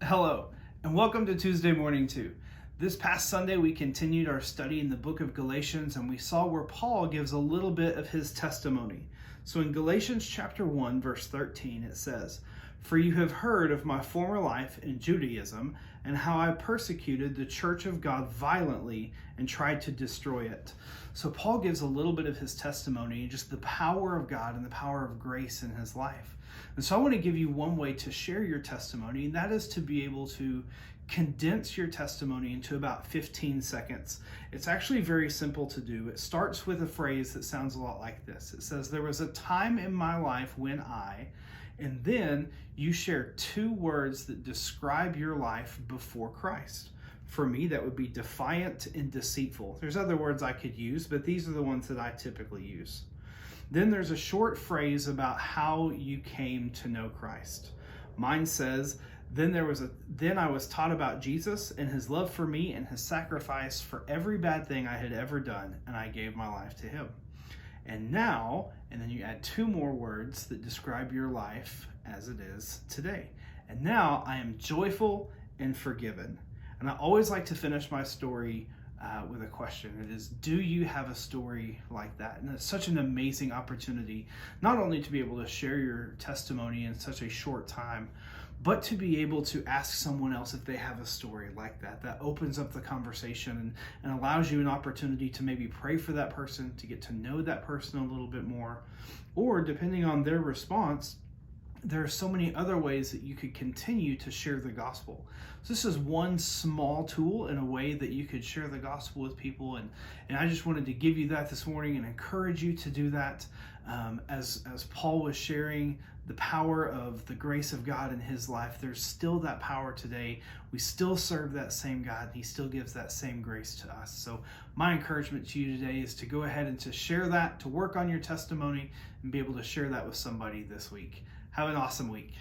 Hello, and welcome to Tuesday Morning 2. This past Sunday, we continued our study in the book of Galatians, and we saw where Paul gives a little bit of his testimony. So in Galatians chapter 1, verse 13, it says, "For you have heard of my former life in Judaism, and how I persecuted the church of God violently and tried to destroy it." So Paul gives a little bit of his testimony, just the power of God and the power of grace in his life. And so I want to give you one way to share your testimony, and that is to be able to condense your testimony into about 15 seconds. It's actually very simple to do. It starts with a phrase that sounds a lot like this. It says, "There was a time in my life when I," and then you share two words that describe your life before Christ. For me, that would be defiant and deceitful. There's other words I could use, but these are the ones that I typically use. Then there's a short phrase about how you came to know Christ. Mine says, then I was taught about Jesus and his love for me and his sacrifice for every bad thing I had ever done, and I gave my life to him. And now," and then you add two more words that describe your life as it is today. "And now I am joyful and forgiven." And I always like to finish my story with a question. It is, do you have a story like that? And it's such an amazing opportunity, not only to be able to share your testimony in such a short time, but to be able to ask someone else if they have a story like that. That opens up the conversation and allows you an opportunity to maybe pray for that person, to get to know that person a little bit more, or depending on their response, there are so many other ways that you could continue to share the gospel. So this is one small tool in a way that you could share the gospel with people. And I just wanted to give you that this morning and encourage you to do that. As Paul was sharing the power of the grace of God in his life, there's still that power today. We still serve that same God, and he still gives that same grace to us. So my encouragement to you today is to go ahead and to share that, to work on your testimony, and be able to share that with somebody this week. Have an awesome week.